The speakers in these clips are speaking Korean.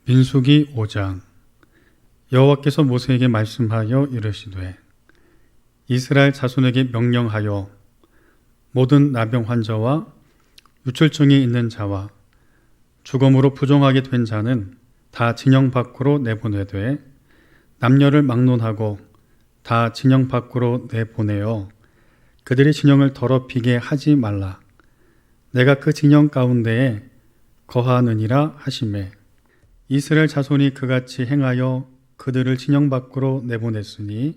민수기 5장. 여호와께서 모세에게 말씀하여 이르시되 이스라엘 자손에게 명령하여 모든 나병 환자와 유출증이 있는 자와 죽음으로 부정하게 된 자는 다 진영 밖으로 내보내되 남녀를 막론하고 다 진영 밖으로 내보내어 그들의 진영을 더럽히게 하지 말라. 내가 그 진영 가운데에 거하느니라 하시매 이스라엘 자손이 그같이 행하여 그들을 진영 밖으로 내보냈으니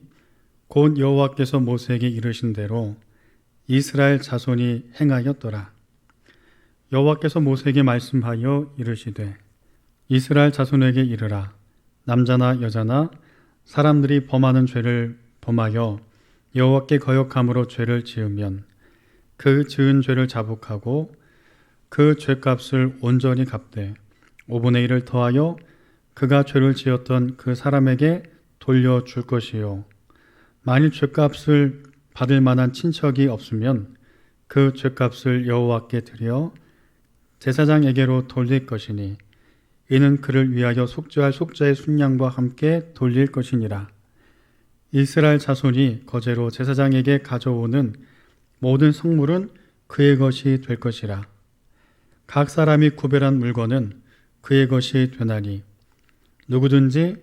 곧 여호와께서 모세에게 이르신 대로 이스라엘 자손이 행하였더라. 여호와께서 모세에게 말씀하여 이르시되 이스라엘 자손에게 이르라. 남자나 여자나 사람들이 범하는 죄를 범하여 여호와께 거역함으로 죄를 지으면 그 지은 죄를 자복하고 그 죄값을 온전히 갚되 5분의 1을 더하여 그가 죄를 지었던 그 사람에게 돌려줄 것이요. 만일 죄값을 받을 만한 친척이 없으면 그 죄값을 여호와께 드려 제사장에게로 돌릴 것이니 이는 그를 위하여 속죄할 속죄의 순양과 함께 돌릴 것이니라. 이스라엘 자손이 거제로 제사장에게 가져오는 모든 성물은 그의 것이 될 것이라. 각 사람이 구별한 물건은 그의 것이 되나니 누구든지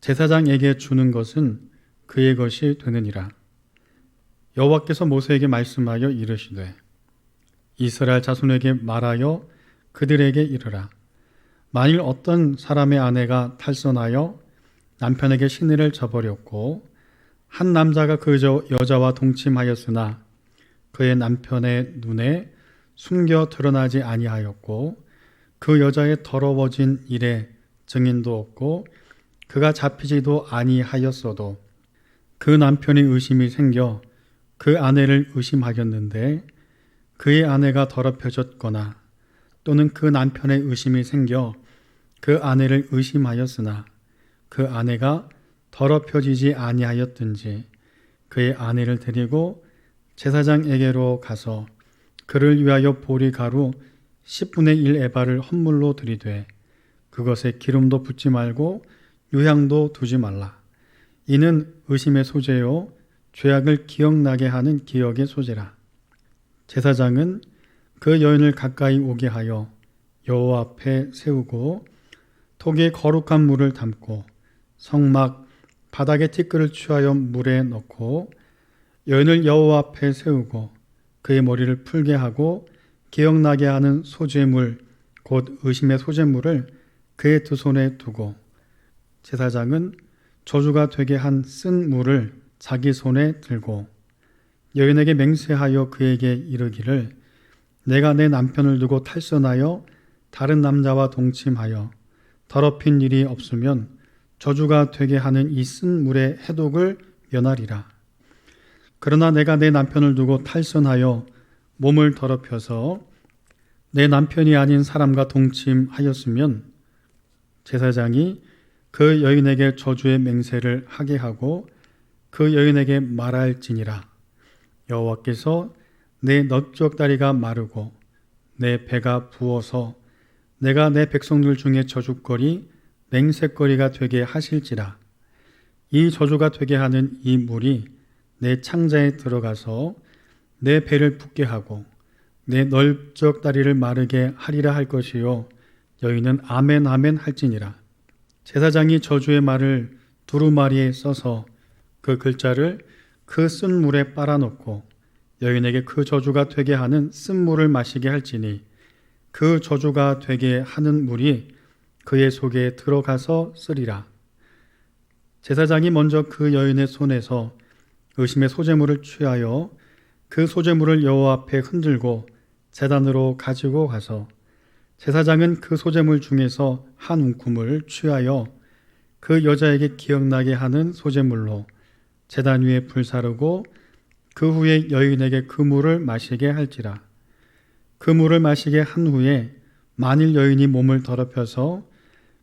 제사장에게 주는 것은 그의 것이 되느니라. 여호와께서 모세에게 말씀하여 이르시되 이스라엘 자손에게 말하여 그들에게 이르라. 만일 어떤 사람의 아내가 탈선하여 남편에게 시내를 저버렸고 한 남자가 그 여자와 동침하였으나 그의 남편의 눈에 숨겨 드러나지 아니하였고 그 여자의 더러워진 일에 증인도 없고 그가 잡히지도 아니하였어도 그 남편이 의심이 생겨 그 아내를 의심하였는데 그의 아내가 더럽혀졌거나 또는 그 남편의 의심이 생겨 그 아내를 의심하였으나 그 아내가 더럽혀지지 아니하였든지 그의 아내를 데리고 제사장에게로 가서 그를 위하여 보리가루 10분의 1 에바를 헌물로 드리되 그것에 기름도 붓지 말고 유향도 두지 말라. 이는 의심의 소재요 죄악을 기억나게 하는 기억의 소재라. 제사장은 그 여인을 가까이 오게 하여 여호와 앞에 세우고 톡에 거룩한 물을 담고 성막 바닥에 티끌을 취하여 물에 넣고 여인을 여호와 앞에 세우고 그의 머리를 풀게 하고 기억나게 하는 소재물 곧 의심의 소재물을 그의 두 손에 두고 제사장은 저주가 되게 한 쓴 물을 자기 손에 들고 여인에게 맹세하여 그에게 이르기를 내가 내 남편을 두고 탈선하여 다른 남자와 동침하여 더럽힌 일이 없으면 저주가 되게 하는 이 쓴 물의 해독을 면하리라. 그러나 내가 내 남편을 두고 탈선하여 몸을 더럽혀서 내 남편이 아닌 사람과 동침하였으면 제사장이 그 여인에게 저주의 맹세를 하게 하고 그 여인에게 말할지니라. 여호와께서 내 넓적다리가 마르고 내 배가 부어서 내가 내 백성들 중에 저주거리 맹세거리가 되게 하실지라. 이 저주가 되게 하는 이 물이 내 창자에 들어가서 내 배를 붓게 하고 내 넓적다리를 마르게 하리라 할 것이요 여인은 아멘 아멘 할지니라. 제사장이 저주의 말을 두루마리에 써서 그 글자를 그 쓴 물에 빨아놓고 여인에게 그 저주가 되게 하는 쓴 물을 마시게 할지니 그 저주가 되게 하는 물이 그의 속에 들어가서 쓰리라. 제사장이 먼저 그 여인의 손에서 의심의 소재물을 취하여 그 소재물을 여호와 앞에 흔들고 제단으로 가지고 가서 제사장은 그 소재물 중에서 한 움큼을 취하여 그 여자에게 기억나게 하는 소재물로 제단 위에 불사르고 그 후에 여인에게 그 물을 마시게 할지라. 그 물을 마시게 한 후에 만일 여인이 몸을 더럽혀서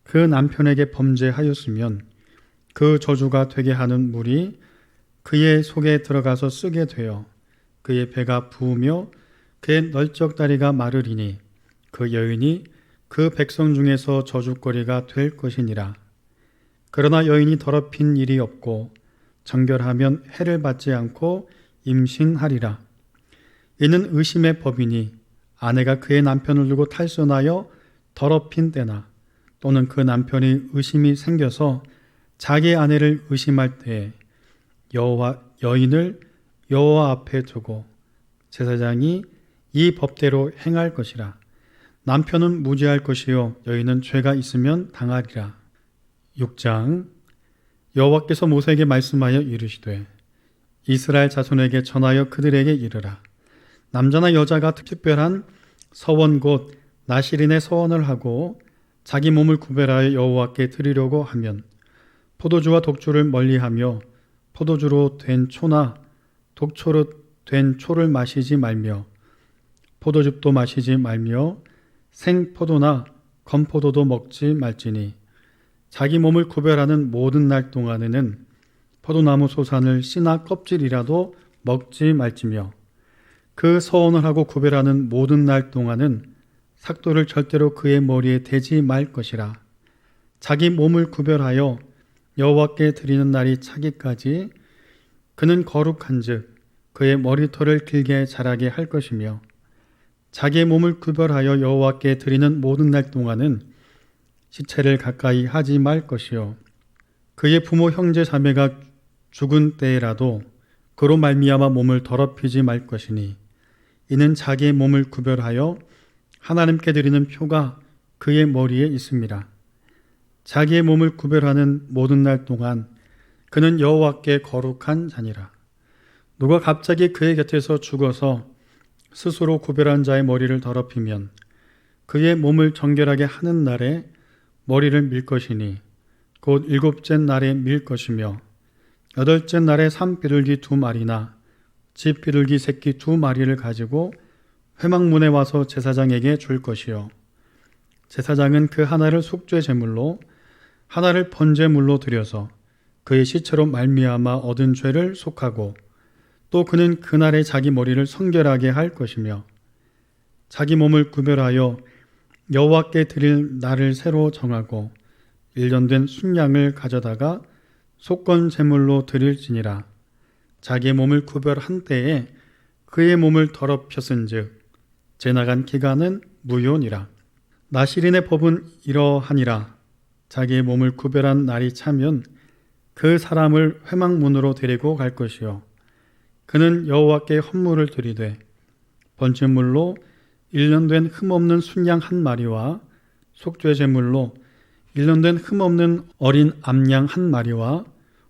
그 남편에게 범죄하였으면 그 저주가 되게 하는 물이 그의 속에 들어가서 쓰게 되어 그의 배가 부으며 그의 널쩍다리가 마르리니 그 여인이 그 백성 중에서 저주거리가 될 것이니라. 그러나 여인이 더럽힌 일이 없고 정결하면 해를 받지 않고 임신하리라. 이는 의심의 법이니 아내가 그의 남편을 두고 탈선하여 더럽힌 때나 또는 그 남편이 의심이 생겨서 자기 아내를 의심할 때에 여인을 여호와 앞에 두고 제사장이 이 법대로 행할 것이라. 남편은 무죄할 것이요 여인은 죄가 있으면 당하리라. 6장. 여호와께서 모세에게 말씀하여 이르시되 이스라엘 자손에게 전하여 그들에게 이르라. 남자나 여자가 특별한 서원 곧 나실인의 서원을 하고 자기 몸을 구별하여 여호와께 드리려고 하면 포도주와 독주를 멀리하며 포도주로 된 초나 독초로 된 초를 마시지 말며 포도즙도 마시지 말며 생포도나 건포도도 먹지 말지니 자기 몸을 구별하는 모든 날 동안에는 포도나무 소산을 씨나 껍질이라도 먹지 말지며 그 서원을 하고 구별하는 모든 날 동안은 삭도를 절대로 그의 머리에 대지 말 것이라. 자기 몸을 구별하여 여호와께 드리는 날이 차기까지 그는 거룩한즉 그의 머리털을 길게 자라게 할 것이며 자기의 몸을 구별하여 여호와께 드리는 모든 날 동안은 시체를 가까이 하지 말 것이요 그의 부모 형제 자매가 죽은 때라도 그로 말미암아 몸을 더럽히지 말 것이니 이는 자기의 몸을 구별하여 하나님께 드리는 표가 그의 머리에 있습니다. 자기의 몸을 구별하는 모든 날 동안 그는 여호와께 거룩한 자니라. 누가 갑자기 그의 곁에서 죽어서 스스로 구별한 자의 머리를 더럽히면 그의 몸을 정결하게 하는 날에 머리를 밀 것이니 곧 7째 날에 밀 것이며 8째 날에 산비둘기 2마리나 집비둘기 새끼 2마리를 가지고 회막문에 와서 제사장에게 줄 것이요 제사장은 그 하나를 속죄 제물로 하나를 번제물로 드려서 그의 시체로 말미암아 얻은 죄를 속하고 또 그는 그날에 자기 머리를 성결하게 할 것이며 자기 몸을 구별하여 여호와께 드릴 날을 새로 정하고 1년 된 순양을 가져다가 속건 제물로 드릴지니라. 자기의 몸을 구별한 때에 그의 몸을 더럽혔은즉 지나간 기간은 무효니라. 나실인의 법은 이러하니라. 자기의 몸을 구별한 날이 차면 그 사람을 회막문으로 데리고 갈 것이요 그는 여호와께 헌물을 드리되 번제물로 1년 된 흠없는 순양 1마리와 속죄제물로 1년 된 흠없는 어린 암양 1마리와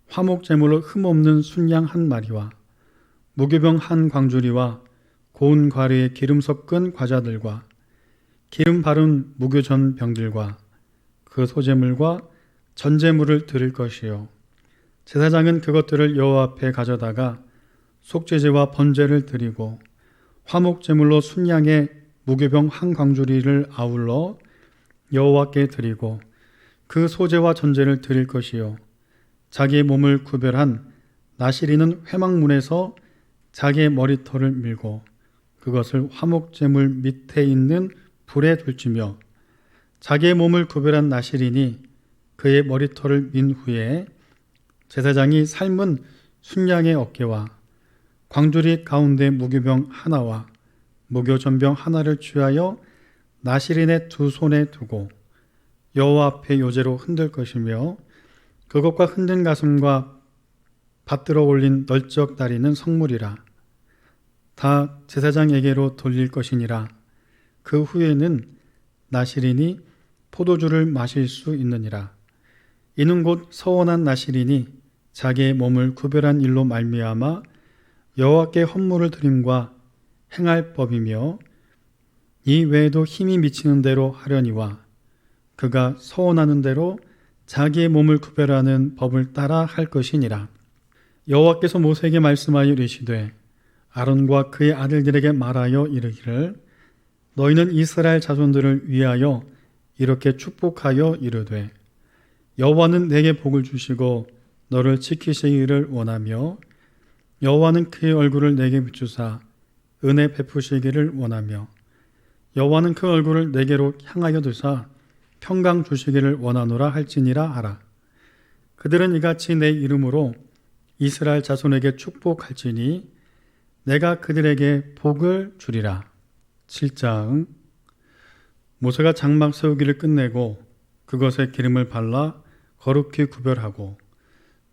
화목제물로 흠없는 순양 1마리와 무교병 1광주리와 고운 과류에 기름 섞은 과자들과 기름 바른 무교전 병들과 그 소제물과 전제물을 드릴 것이요 제사장은 그것들을 여호와 앞에 가져다가 속죄제와 번제를 드리고 화목제물로 순양의 무교병 1광주리를 아울러 여호와께 드리고 그 소제와 전제를 드릴 것이요 자기의 몸을 구별한 나실인은 회막문에서 자기의 머리털을 밀고 그것을 화목제물 밑에 있는 불에 둘지며 자기의 몸을 구별한 나실인이 그의 머리털을 민 후에 제사장이 삶은 순양의 어깨와 광주리 가운데 무교병 하나와 무교전병 하나를 취하여 나실인의 2손에 두고 여호와 앞에 요제로 흔들 것이며 그것과 흔든 가슴과 받들어 올린 널쩍 다리는 성물이라. 다 제사장에게로 돌릴 것이니라. 그 후에는 나실인이 포도주를 마실 수 있느니라. 이는 곧 서원한 나실인이 자기의 몸을 구별한 일로 말미암아 여호와께 헌물을 드림과 행할 법이며 이 외에도 힘이 미치는 대로 하려니와 그가 서원하는 대로 자기의 몸을 구별하는 법을 따라 할 것이니라. 여호와께서 모세에게 말씀하여 이르시되 아론과 그의 아들들에게 말하여 이르기를 너희는 이스라엘 자손들을 위하여 이렇게 축복하여 이르되 여호와는 내게 복을 주시고 너를 지키시기를 원하며 여호와는 그의 얼굴을 내게 비추사 은혜 베푸시기를 원하며 여호와는 그 얼굴을 내게로 향하여 드사 평강 주시기를 원하노라 할지니라 하라. 그들은 이같이 내 이름으로 이스라엘 자손에게 축복할지니 내가 그들에게 복을 주리라. 7장. 모세가 장막 세우기를 끝내고 그것에 기름을 발라 거룩히 구별하고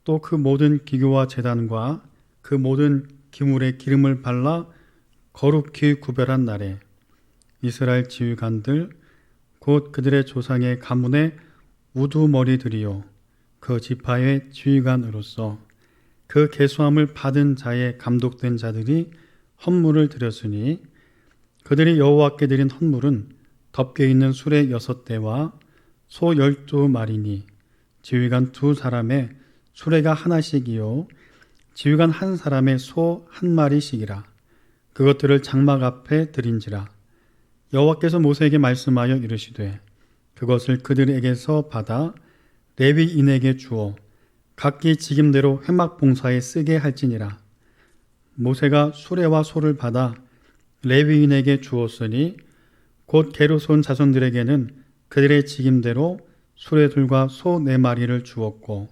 또 그 모든 기교와 제단과 그 모든 기물에 기름을 발라 거룩히 구별한 날에 이스라엘 지휘관들 곧 그들의 조상의 가문의 우두머리들이요 그 지파의 지휘관으로서 그 계수함을 받은 자의 감독된 자들이 헌물을 드렸으니 그들이 여호와께 드린 헌물은 덮개 있는 수레 6대와 소 12마리니 지휘관 2사람의 수레가 하나씩이요 지휘관 1사람의 소 1마리씩이라. 그것들을 장막 앞에 드린지라. 여호와께서 모세에게 말씀하여 이르시되 그것을 그들에게서 받아 레위인에게 주어 각기 직임대로 회막 봉사에 쓰게 할지니라. 모세가 수레와 소를 받아 레위인에게 주었으니 곧 게르손 자손들에게는 그들의 직임대로 수레들과 소 4마리를 주었고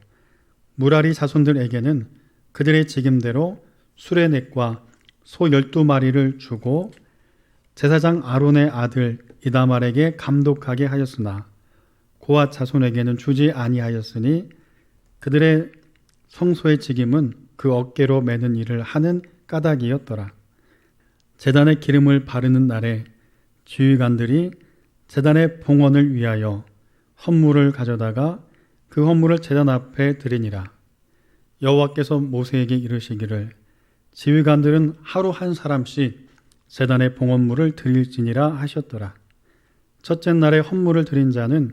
무라리 자손들에게는 그들의 직임대로 수레 넷과 소 12마리를 주고 제사장 아론의 아들 이다말에게 감독하게 하였으나 고앗 자손에게는 주지 아니하였으니 그들의 성소의 직임은 그 어깨로 매는 일을 하는 까닭이었더라. 제단에 기름을 바르는 날에 지휘관들이 제단의 봉헌을 위하여 헌물을 가져다가 그 헌물을 제단 앞에 드리니라. 여호와께서 모세에게 이르시기를 지휘관들은 하루 한 사람씩 제단의 봉헌물을 드릴지니라 하셨더라. 첫째 날에 헌물을 드린 자는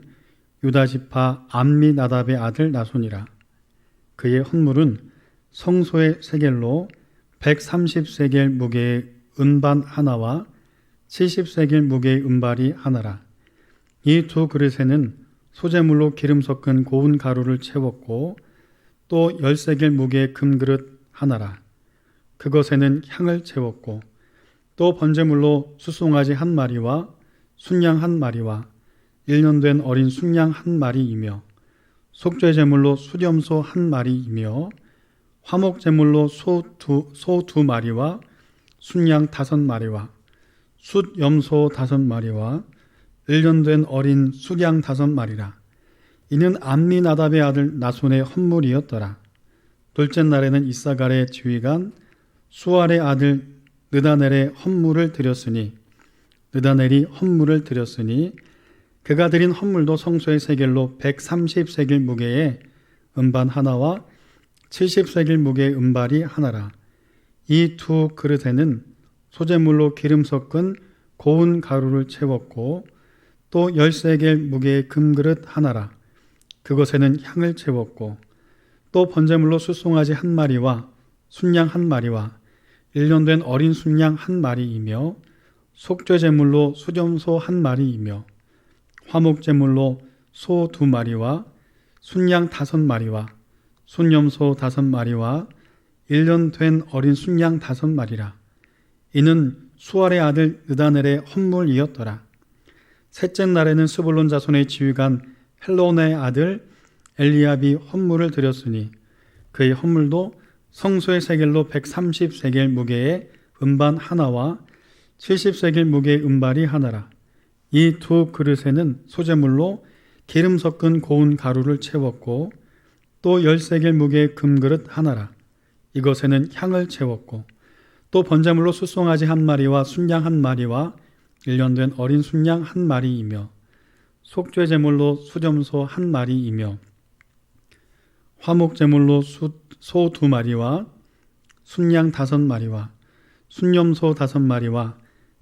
유다지파 암미나답의 아들 나손이라. 그의 헌물은 성소의 세겔로 130세겔 무게의 은반 하나와 70세겔 무게의 은발이 하나라. 이 2 그릇에는 소재물로 기름 섞은 고운 가루를 채웠고 또 10세겔 무게의 금그릇 하나라. 그것에는 향을 채웠고 또 번제물로 수송아지 1마리와 순양 1마리와 1년 된 어린 순양 1마리이며 속죄제물로 수염소 1마리이며 화목제물로 소 2마리와 순양 5마리와 숫염소 5마리와 1년 된 어린 수양 5마리라. 이는 암미나답의 아들 나손의 헌물이었더라. 둘째 날에는 이사갈의 지휘관 수알의 아들 느다넬의 헌물을 드렸으니 그가 드린 헌물도 성소의 세겔로 130세겔 무게의 은반 하나와 70세겔 무게의 은발이 하나라. 이 2 그릇에는 소재물로 기름 섞은 고운 가루를 채웠고 또 10세겔 무게의 금그릇 하나라. 그것에는 향을 채웠고 또 번제물로 수송아지 1마리와 순양 1마리와 1년 된 어린 순양 1마리이며 속죄제물로 수염소 1마리이며 화목제물로 소 2마리와 순양 5마리와 순염소 5마리와 1년 된 어린 순양 5마리라. 이는 수알의 아들 느다넬의 헌물이었더라. 셋째 날에는 스불론 자손의 지휘관 헬론의 아들 엘리압이 헌물을 드렸으니 그의 헌물도 성소의 세겔로 130세겔 무게의 은반 하나와 70세겔 무게의 은발이 하나라. 이 2 그릇에는 소재물로 기름 섞은 고운 가루를 채웠고 또 10세겔 무게의 금그릇 하나라. 이것에는 향을 채웠고 또 번제물로 수송아지 1마리와 순양 1마리와 1년 된 어린 순양 1마리이며 속죄제물로 수염소 1마리이며 화목제물로 소 2마리와 순양 5마리와 순염소 5마리와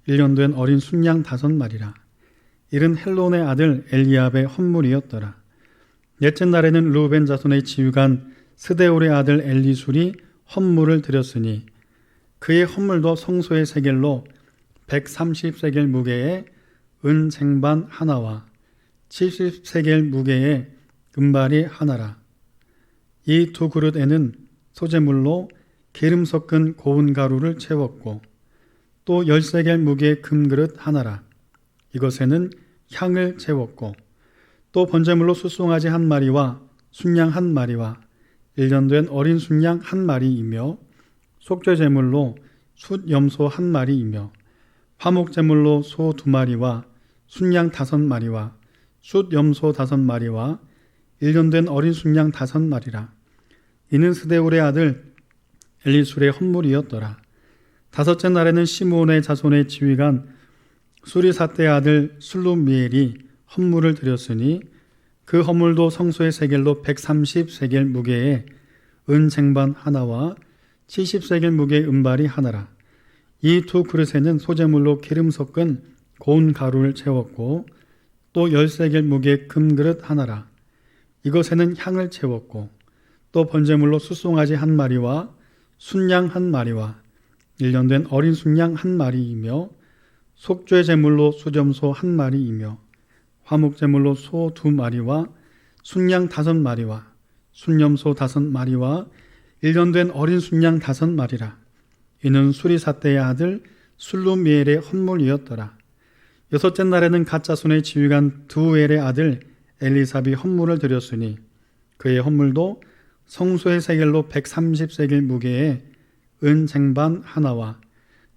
1년 된 어린 순양 5마리라. 이는 헬론의 아들 엘리압의 헌물이었더라. 넷째 날에는 르우벤 자손의 지휘관 스데울의 아들 엘리술이 헌물을 드렸으니 그의 헌물도 성소의 세겔로 130세겔 무게의 은쟁반 하나와 70세겔 무게의 은발이 하나라. 이 2 그릇에는 소재물로 기름 섞은 고운 가루를 채웠고 또 10세겔 무게의 금그릇 하나라. 이것에는 향을 채웠고 또 번제물로 숫송아지 한 마리와 순양 한 마리와 1년 된 어린 순양 한 마리이며 속죄제물로 숫염소 한 마리이며 화목제물로 소 2마리와 순양 5마리와 숫염소 5마리와 1년 된 어린 순양 5마리라. 이는 스데울의 아들 엘리술의 헌물이었더라. 다섯째 날에는 시므온의 자손의 지휘관 수리사떼의 아들 술루미엘이 헌물을 드렸으니 그 헌물도 성소의 세겔로 130세겔 무게의 은 쟁반 하나와 70세겔 무게의 은발이 하나라. 이 두 그릇에는 소제물로 기름 섞은 고운 가루를 채웠고 또 10세겔 무게의 금그릇 하나라. 이것에는 향을 채웠고 또 번제물로 숫송아지 한 마리와 순양 한 마리와 1년 된 어린 순양 한 마리이며 속죄제물로 수점소 한 마리이며 화목제물로 소 2마리와 순양 5마리와 순염소 5마리와 1년 된 어린 순양 5마리라. 이는 수리사떼의 아들 술루미엘의 헌물이었더라. 여섯째 날에는 갓자손의 지휘관 두엘의 아들 엘리삽이 헌물을 드렸으니 그의 헌물도 성소의 세겔로 130세겔 무게의 은 쟁반 하나와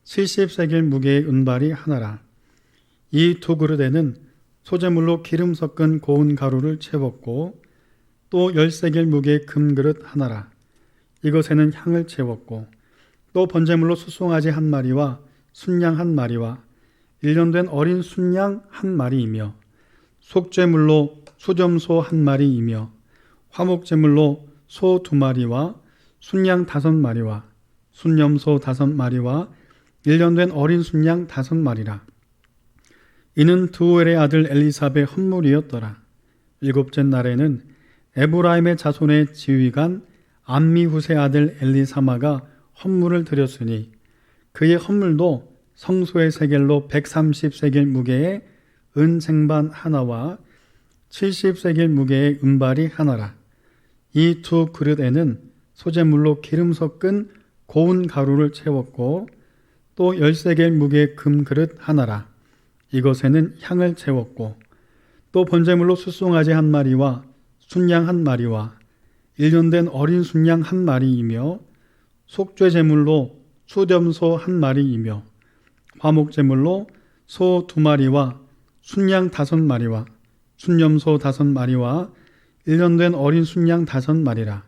70세겔 무게의 은발이 하나라. 이 두 그릇에는 소제물로 기름 섞은 고운 가루를 채웠고 또 10세겔 무게의 금그릇 하나라. 이것에는 향을 채웠고 또 번제물로 숫송아지 한 마리와 순양 한 마리와 1년 된 어린 순양 한 마리이며 속죄물로 수점소 한 마리이며 화목제물로 소 2마리와 순양 5마리와 순염소 5마리와 1년 된 어린 순양 5마리라. 이는 두엘의 아들 엘리삽의 헌물이었더라. 일곱째 날에는 에브라임의 자손의 지휘관 암미후세 아들 엘리사마가 헌물을 드렸으니 그의 헌물도 성소의 세겔로 130세겔 무게의 은 쟁반 하나와 70세겔 무게의 은발이 하나라. 이 두 그릇에는 소제물로 기름 섞은 고운 가루를 채웠고 또 10세겔 무게의 금그릇 하나라. 이것에는 향을 채웠고 또 번제물로 숫송아지 한 마리와 순양 한 마리와 1년 된 어린 순양 한 마리이며 속죄제물로 수염소 한 마리이며 화목제물로 소 2마리와 순양 5마리와 순염소 5마리와 1년 된 어린 순양 5마리라.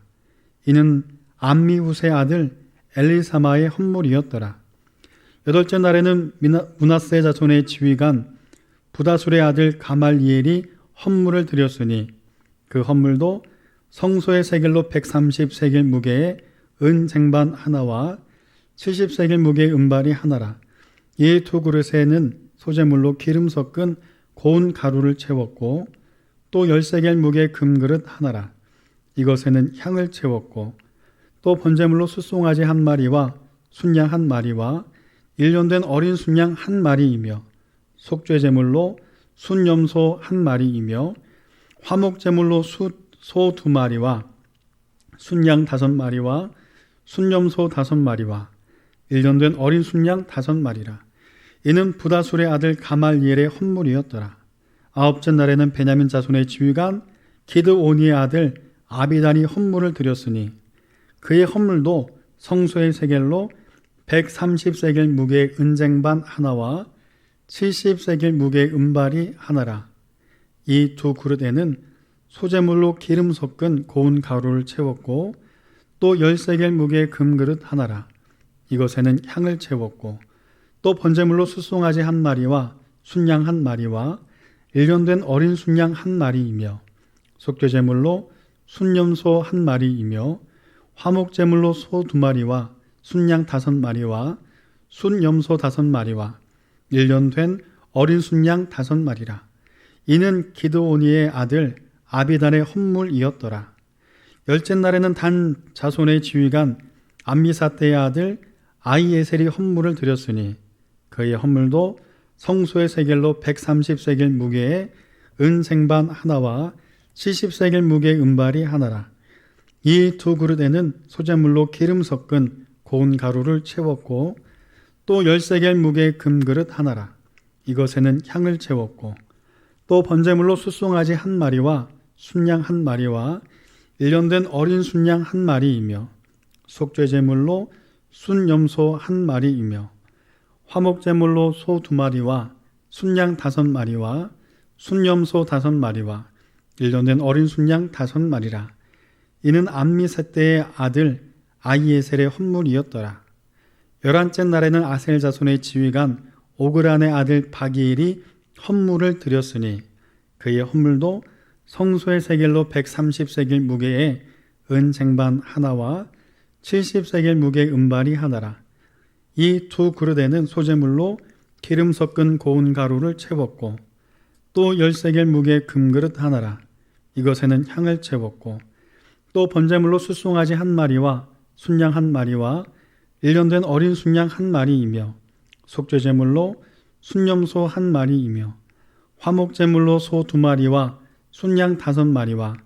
이는 암미후세 아들 엘리사마의 헌물이었더라. 여덟째 날에는 므낫세 자손의 지휘관 부다술의 아들 가말리엘이 헌물을 드렸으니 그 헌물도 성소의 세겔로 130세겔 무게의 은 쟁반 하나와 70세겔 무게의 은발이 하나라. 이 두 그릇에는 소제물로 기름 섞은 고운 가루를 채웠고 또 10세겔 무게의 금그릇 하나라. 이것에는 향을 채웠고 또 번제물로 숫송아지 한 마리와 순양 한 마리와 1년 된 어린 순양 한 마리이며 속죄제물로 순염소 한 마리이며 화목제물로 소 2마리와 순양 5마리와 순염소 5마리와 1년 된 어린 순양 5마리라. 이는 부다술의 아들 가말리엘의 헌물이었더라. 아홉째 날에는 베냐민 자손의 지휘관 기드오니의 아들 아비단이 헌물을 드렸으니 그의 헌물도 성소의 세겔로 130세겔 무게의 은쟁반 하나와 70세겔 무게의 은발이 하나라. 이 두 그릇에는 소제물로 기름 섞은 고운 가루를 채웠고 또 10세겔 무게의 금그릇 하나라. 이것에는 향을 채웠고 또 번제물로 숫송아지 한 마리와 순양 한 마리와 1년 된 어린 순양 한 마리이며 속죄제물로 순염소 한 마리이며 화목제물로 소 2마리와 순양 5마리와 순염소 5마리와 1년 된 어린 순양 5마리라. 이는 기드오니의 아들 아비단의 헌물이었더라. 열째 날에는 단 자손의 지휘관 암미사떼의 아들 아이에셀이 헌물을 드렸으니 그의 헌물도 성소의 세겔로 130세겔 무게의 은 쟁반 하나와 70세겔 무게의 은발이 하나라. 이 두 그릇에는 소제물로 기름 섞은 고운 가루를 채웠고 또 10세겔 무게의 금그릇 하나라. 이것에는 향을 채웠고 또 번제물로 숫송아지 한 마리와 순양 한 마리와 일년된 어린 순양 한 마리이며 속죄제물로 순염소 한 마리이며 화목제물로 소 2마리와 순양 5마리와 순염소 5마리와 일년된 어린 순양 5마리라. 이는 암미셋대의 아들 아히에셀의 헌물이었더라. 11째 날에는 아셀 자손의 지휘관 오그란의 아들 바기일이 헌물을 드렸으니 그의 헌물도 성소의 세겔로 130세겔 무게의 은쟁반 하나와 70세겔 무게의 은발이 하나라. 이 2 그릇에는 소제물로 기름 섞은 고운 가루를 채웠고 또 10세겔 무게의 금그릇 하나라. 이것에는 향을 채웠고 또 번제물로 숫송아지 한 마리와 순양 한 마리와 일년된 어린 순양 한 마리이며 속죄제물로 순염소 한 마리이며 화목제물로 소 2마리와 순양 5마리와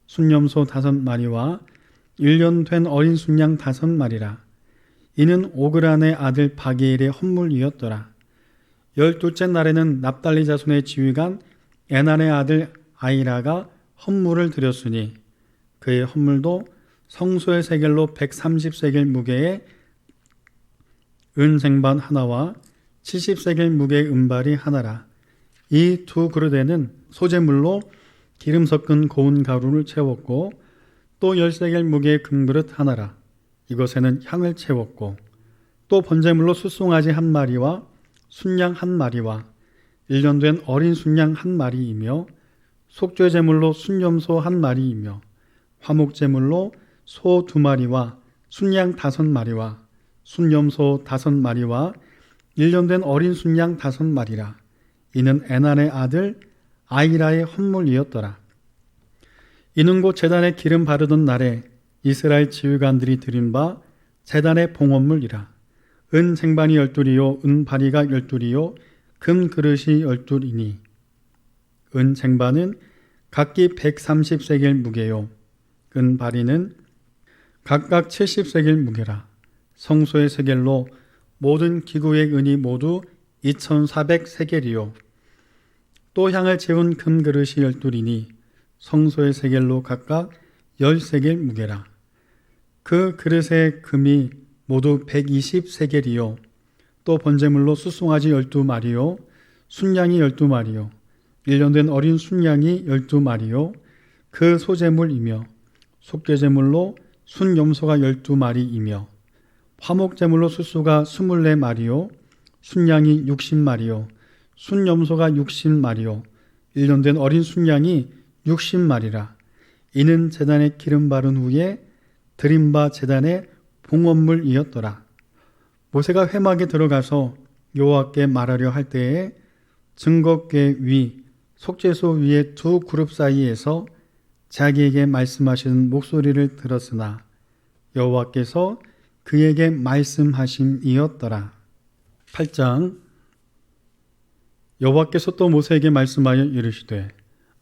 순염소 5마리와 일년 된 어린 순양 5마리라. 이는 오그란의 아들 바게일의 헌물이었더라. 12째 날에는 납달리 자손의 지휘관 에난의 아들 아이라가 헌물을 드렸으니 그의 헌물도 성소의 세겔로 130세겔 무게의 은쟁반 하나와 70세겔 무게의 은발이 하나라. 이 2 그릇에는 소제물로 기름 섞은 고운 가루를 채웠고 또 10세겔 무게의 금그릇 하나라. 이것에는 향을 채웠고 또 번제물로 숫송아지 한 마리와 순양 한 마리와 일년된 어린 순양 한 마리이며 속죄제물로 순염소 한 마리이며 화목제물로 소 2마리와 순양 5마리와 순염소 5마리와 일년된 어린 순양 5마리라. 이는 에난의 아들 아이라의 헌물이었더라. 이는 곧 제단에 기름 바르던 날에 이스라엘 지휘관들이 드린 바 제단의 봉헌물이라. 은 쟁반이 12이요 은바리가 12이요 금 그릇이 12이니 은 쟁반은 각기 130세겔 무게요 은바리는 각각 70세겔 무게라. 성소의 세겔로 모든 기구의 은이 모두 2400세겔이요 또 향을 채운 금 그릇이 12이니 성소의 세겔로 각각 10세겔 무게라. 그 그릇의 금이 모두 120세겔이요 또 번제물로 숫송아지 12마리요 순양이 12마리요 일년된 어린 순양이 12마리요 그 소제물이며 속죄제물로 순염소가 12마리이며 화목제물로 숫소가 24마리요 순양이 60마리요 순염소가 60마리요 일년된 어린 순양이 60마리라. 이는 제단에 기름 바른 후에 드린 바 제단의 봉헌물이었더라. 모세가 회막에 들어가서 여호와께 말하려 할 때에 증거궤 위 속죄소 위의 2 그룹 사이에서 자기에게 말씀하시는 목소리를 들었으나 여호와께서 그에게 말씀하심이었더라. 8장. 여호와께서 또 모세에게 말씀하여 이르시되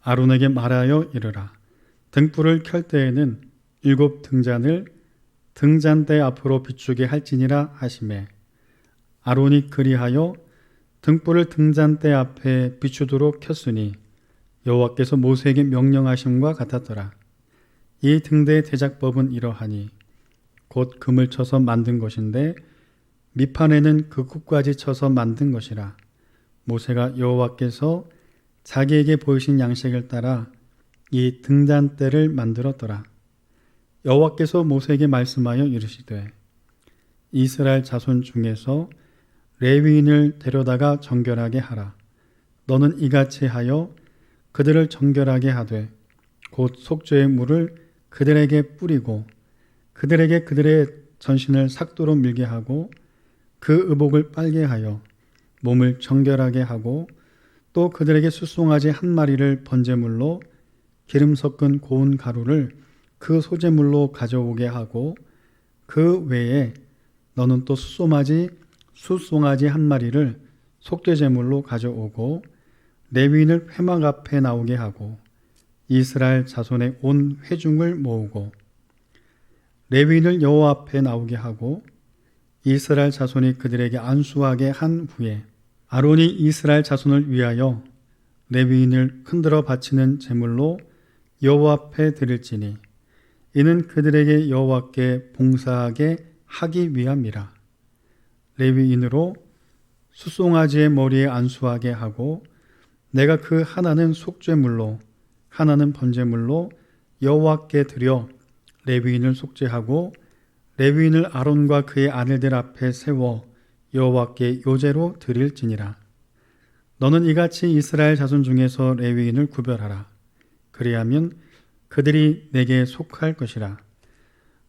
아론에게 말하여 이르라. 등불을 켤 때에는 7 등잔을 등잔대 앞으로 비추게 할지니라 하시매 아론이 그리하여 등불을 등잔대 앞에 비추도록 켰으니 여호와께서 모세에게 명령하심과 같았더라. 이 등대의 제작법은 이러하니 곧 금을 쳐서 만든 것인데 밑판에는 극구까지 쳐서 만든 것이라. 모세가 여호와께서 자기에게 보이신 양식을 따라 이 등잔대를 만들었더라. 여호와께서 모세에게 말씀하여 이르시되 이스라엘 자손 중에서 레위인을 데려다가 정결하게 하라. 너는 이같이 하여 그들을 정결하게 하되 곧 속죄의 물을 그들에게 뿌리고 그들에게 그들의 전신을 삭도로 밀게 하고 그 의복을 빨게 하여 몸을 정결하게 하고 또 그들에게 숫송아지 한 마리를 번제물로 기름 섞은 고운 가루를 그 소제물로 가져오게 하고 그 외에 너는 또 숫송아지 한 마리를 속죄제물로 가져오고 레위인을 회막 앞에 나오게 하고 이스라엘 자손의 온 회중을 모으고 레위인을 여호와 앞에 나오게 하고 이스라엘 자손이 그들에게 안수하게 한 후에 아론이 이스라엘 자손을 위하여 레위인을 흔들어 바치는 제물로 여호와 앞에 드릴지니 이는 그들에게 여호와께 봉사하게 하기 위함이라. 레위인으로 숫송아지의 머리에 안수하게 하고 내가 그 하나는 속죄물로 하나는 번제물로 여호와께 드려 레위인을 속죄하고 레위인을 아론과 그의 아들들 앞에 세워 여호와께 요제로 드릴지니라. 너는 이같이 이스라엘 자손 중에서 레위인을 구별하라. 그리하면 그들이 내게 속할 것이라.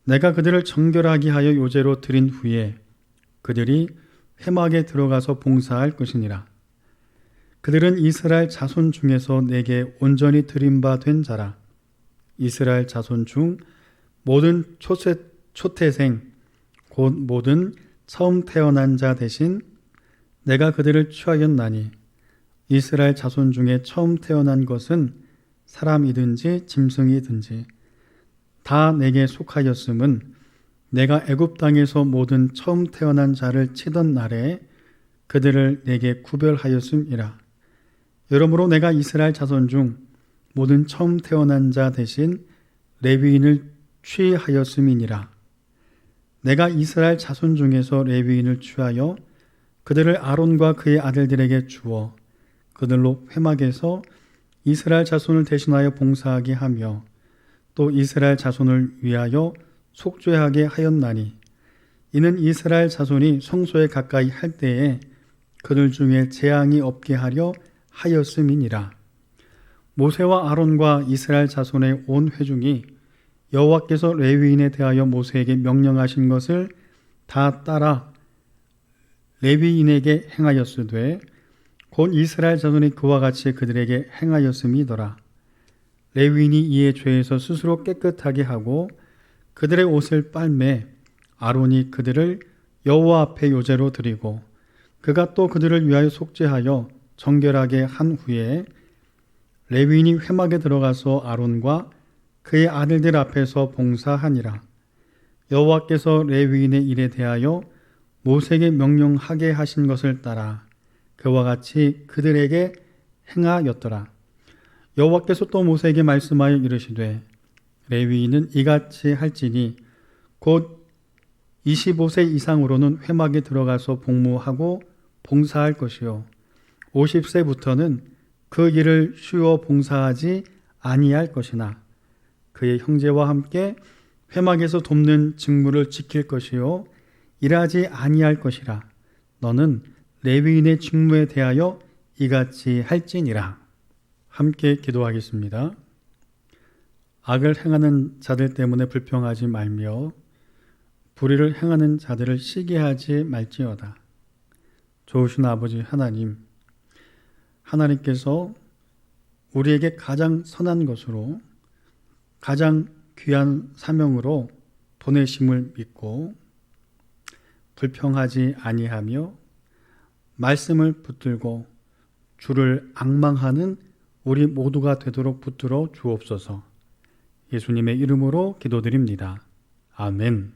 내가 그들을 정결하게 하여 요제로 드린 후에 그들이 회막에 들어가서 봉사할 것이니라. 그들은 이스라엘 자손 중에서 내게 온전히 드림 바 된 자라. 이스라엘 자손 중 모든 초태생 곧 모든 처음 태어난 자 대신 내가 그들을 취하였나니 이스라엘 자손 중에 처음 태어난 것은 사람이든지 짐승이든지 다 내게 속하였음은 내가 애굽 땅에서 모든 처음 태어난 자를 치던 날에 그들을 내게 구별하였음이라. 여러모로 내가 이스라엘 자손 중 모든 처음 태어난 자 대신 레위인을 취하였음이니라. 내가 이스라엘 자손 중에서 레위인을 취하여 그들을 아론과 그의 아들들에게 주어 그들로 회막에서 이스라엘 자손을 대신하여 봉사하게 하며 또 이스라엘 자손을 위하여 속죄하게 하였나니 이는 이스라엘 자손이 성소에 가까이 할 때에 그들 중에 재앙이 없게 하려 하였음이니라. 모세와 아론과 이스라엘 자손의 온 회중이 여호와께서 레위인에 대하여 모세에게 명령하신 것을 다 따라 레위인에게 행하였으되 곧 이스라엘 자손이 그와 같이 그들에게 행하였음이더라. 레위인이 이에 죄에서 스스로 깨끗하게 하고 그들의 옷을 빨매 아론이 그들을 여호와 앞에 요제로 드리고 그가 또 그들을 위하여 속죄하여 정결하게 한 후에 레위인이 회막에 들어가서 아론과 그의 아들들 앞에서 봉사하니라. 여호와께서 레위인의 일에 대하여 모세에게 명령하게 하신 것을 따라 그와 같이 그들에게 행하였더라. 여호와께서 또 모세에게 말씀하여 이르시되 레위인은 이같이 할지니 곧 25세 이상으로는 회막에 들어가서 복무하고 봉사할 것이요 50세부터는 그 일을 쉬어 봉사하지 아니할 것이나 그의 형제와 함께 회막에서 돕는 직무를 지킬 것이요 일하지 아니할 것이라. 너는 레위인의 직무에 대하여 이같이 할지니라. 함께 기도하겠습니다. 악을 행하는 자들 때문에 불평하지 말며 불의를 행하는 자들을 시기하지 말지어다. 좋으신 아버지 하나님, 하나님께서 우리에게 가장 선한 것으로 가장 귀한 사명으로 보내심을 믿고 불평하지 아니하며 말씀을 붙들고 주를 앙망하는 우리 모두가 되도록 붙들어 주옵소서. 예수님의 이름으로 기도드립니다. 아멘.